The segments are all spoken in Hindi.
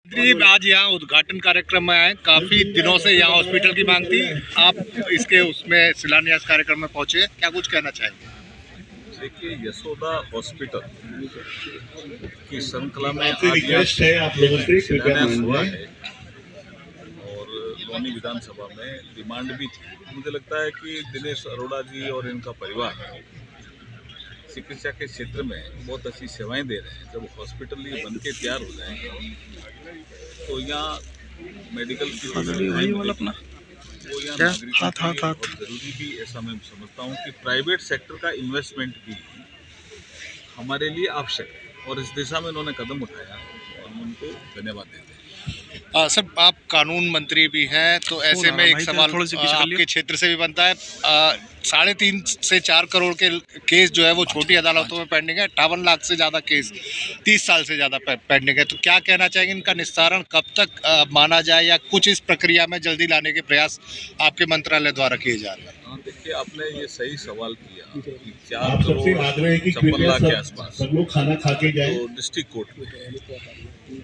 मंत्री आज यहाँ उद्घाटन कार्यक्रम में आए। काफी दिनों से यहाँ हॉस्पिटल की मांग थी, आप इसके उसमें शिलान्यास कार्यक्रम में पहुंचे, क्या कुछ कहना चाहेंगे? देखिए, यशोदा हॉस्पिटल की श्रृंखला में आपसे रिक्वेस्ट है आप लोगों से शिलान्यास हुआ है और लोनी विधानसभा में डिमांड भी थी। मुझे लगता है कि दिनेश अरोड़ा जी और इनका परिवार चिकित्सा के क्षेत्र में बहुत अच्छी सेवाएं दे रहे हैं। जब हॉस्पिटल ये बन के तैयार हो जाएंगे तो यहाँ मेडिकल की वो यहाँ नागरिकों बहुत जरूरी भी ऐसा मैं समझता हूँ कि प्राइवेट सेक्टर का इन्वेस्टमेंट भी हमारे लिए आवश्यक है और इस दिशा में उन्होंने कदम उठाया और हम उनको धन्यवाद देते हैं। सर, आप कानून मंत्री भी हैं, तो ऐसे में एक सवाल आपके क्षेत्र से भी बनता है। 3.5 से 4 करोड़ के केस जो है वो छोटी अदालतों में पेंडिंग है। 58 लाख से ज़्यादा केस 30 साल से ज़्यादा पेंडिंग है। तो क्या कहना चाहेंगे, इनका निस्तारण कब तक माना जाए या कुछ इस प्रक्रिया में जल्दी लाने के प्रयास आपके मंत्रालय द्वारा किए जा रहे हैं? हाँ, देखिए, आपने ये सही सवाल किया कि 4 करोड़ 56 लाख के आसपास लोग खाना खा के जाए तो डिस्ट्रिक्ट कोर्ट में है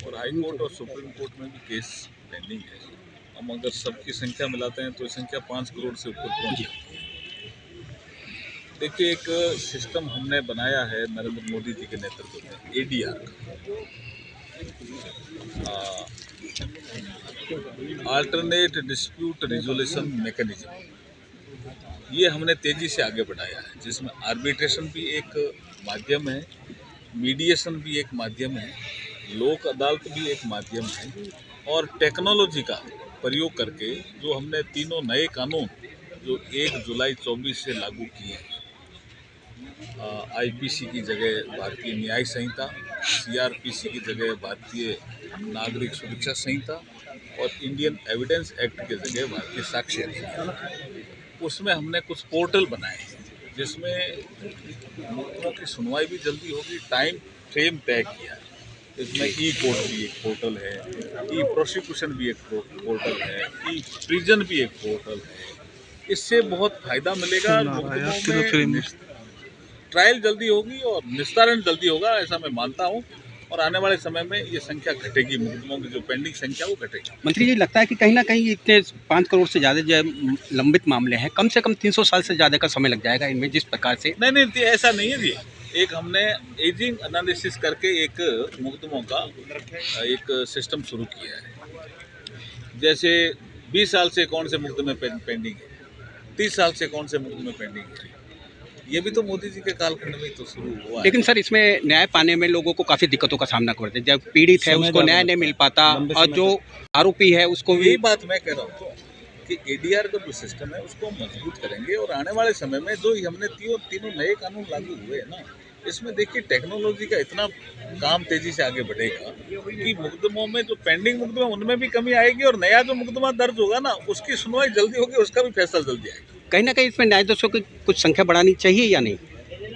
और हाई कोर्ट और सुप्रीम कोर्ट में भी केस पेंडिंग है। हम अगर सबकी संख्या मिलाते हैं तो संख्या 5 करोड़ से ऊपर पहुंच जाती है। देखिए, एक सिस्टम हमने बनाया है नरेंद्र मोदी जी के नेतृत्व में, ADR का, अल्टरनेट डिस्प्यूट रिजोल्यूशन मैकेनिज्म। ये हमने तेजी से आगे बढ़ाया है, जिसमें आर्बिट्रेशन भी एक माध्यम है, मीडिएशन भी एक माध्यम है, लोक अदालत भी एक माध्यम है और टेक्नोलॉजी का प्रयोग करके जो हमने तीनों नए कानून जो 1 जुलाई 24 से लागू किए हैं, IPC की जगह भारतीय न्याय संहिता, CRPC की जगह भारतीय नागरिक सुरक्षा संहिता और इंडियन एविडेंस एक्ट की जगह भारतीय साक्ष्य अधिनियम, उसमें हमने कुछ पोर्टल बनाए हैं जिसमें मुकदमों की सुनवाई भी जल्दी होगी। टाइम फ्रेम तय किया है। इसमें E-कोर्ट भी एक पोर्टल है, E-प्रोसिक्यूशन भी एक पोर्टल है, E-प्रिजन भी एक पोर्टल है। इससे बहुत फायदा मिलेगा, मुकदमों में ट्रायल जल्दी होगी और निस्तारण जल्दी होगा, ऐसा मैं मानता हूँ। और आने वाले समय में ये संख्या घटेगी, मुकदमों की जो पेंडिंग संख्या वो घटेगी। मंत्री जी, लगता है कि कहीं ना कहीं इतने 5 करोड़ से ज़्यादा जो लंबित मामले हैं, कम से कम 300 साल से ज़्यादा का समय लग जाएगा इनमें, जिस प्रकार से? नहीं, ऐसा नहीं है जी। एक हमने एजिंग एनालिसिस करके एक मुकदमों का एक सिस्टम शुरू किया है। जैसे 20 साल से कौन से मुकदमे पेंडिंग है, 30 साल से कौन से मुकदमे पेंडिंग है, ये भी तो मोदी जी के कालखंड में तो शुरू हुआ है। लेकिन सर, इसमें न्याय पाने में लोगों को काफ़ी दिक्कतों का सामना करते हैं। जब पीड़ित है उसको न्याय नहीं मिल पाता और जो आरोपी है उसको भी। यही बात मैं कह रहा हूँ कि ADR का जो सिस्टम है उसको मजबूत करेंगे और आने वाले समय में जो हमने तीनों नए कानून लागू हुए हैं ना, इसमें देखिए टेक्नोलॉजी का इतना काम तेजी से आगे बढ़ेगा कि मुकदमों में जो पेंडिंग मुकदमे उनमें भी कमी आएगी और नया जो मुकदमा दर्ज होगा ना उसकी सुनवाई जल्दी होगी, उसका भी फैसला जल्दी आएगा। कहीं ना कहीं इसमें न्यायाधीशों की कुछ संख्या बढ़ानी चाहिए या नहीं?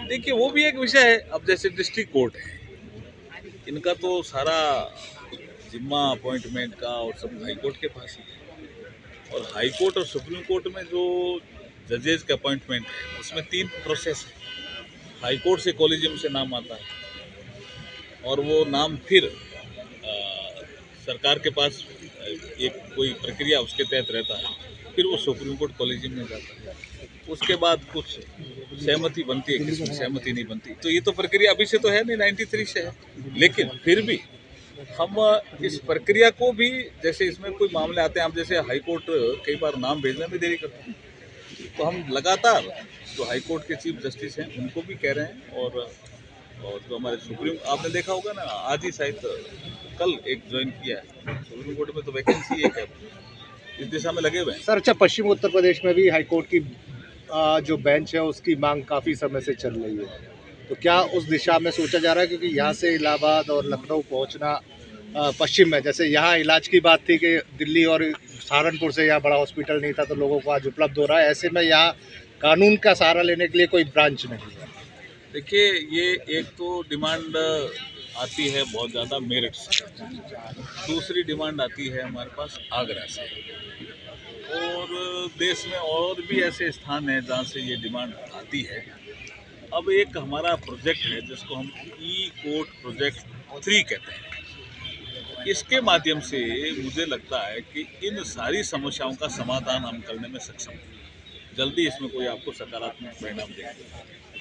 देखिए, वो भी एक विषय है। अब जैसे डिस्ट्रिक्ट कोर्ट है, इनका तो सारा जिम्मा अपॉइंटमेंट का और सब हाई कोर्ट के पास ही है और हाई कोर्ट और सुप्रीम कोर्ट में जो जजेज के अपॉइंटमेंट है उसमें 3 प्रोसेस है। हाई कोर्ट से कॉलेजियम से नाम आता है और वो नाम फिर सरकार के पास एक कोई प्रक्रिया उसके तहत रहता है, फिर वो सुप्रीम कोर्ट कॉलेजियम में जाता है, उसके बाद कुछ सहमति बनती है, किसमें सहमति नहीं बनती। तो ये तो प्रक्रिया अभी से तो है नहीं, 93 से है, लेकिन फिर भी हम इस प्रक्रिया को भी, जैसे इसमें कोई मामले आते हैं, हम जैसे हाई कोर्ट कई बार नाम भेजने में देरी करते हैं, तो हम लगातार जो हाई कोर्ट के चीफ जस्टिस हैं उनको भी कह रहे हैं और जो हमारे सुप्रीम, आपने देखा होगा ना, आज ही शायद कल एक ज्वाइन किया है सुप्रीम कोर्ट में, तो वैकेंसी एक है, इस दिशा में लगे हुए हैं। सर, अच्छा, पश्चिम उत्तर प्रदेश में भी हाईकोर्ट की जो बेंच है उसकी मांग काफ़ी समय से चल रही है, तो क्या उस दिशा में सोचा जा रहा है? क्योंकि यहाँ से इलाहाबाद और लखनऊ पहुँचना पश्चिम में, जैसे यहाँ इलाज की बात थी कि दिल्ली और सहारनपुर से यहाँ बड़ा हॉस्पिटल नहीं था तो लोगों को आज उपलब्ध हो रहा है, ऐसे में यहाँ कानून का सहारा लेने के लिए कोई ब्रांच नहीं है। देखिए, ये एक तो डिमांड आती है बहुत ज़्यादा मेरठ से, दूसरी डिमांड आती है हमारे पास आगरा से और देश में और भी ऐसे स्थान हैं जहाँ से ये डिमांड आती है। अब एक हमारा प्रोजेक्ट है जिसको हम E-कोर्ट प्रोजेक्ट 3 कहते हैं। इसके माध्यम से मुझे लगता है कि इन सारी समस्याओं का समाधान हम करने में सक्षम हैं। जल्दी इसमें कोई आपको सकारात्मक परिणाम देंगे।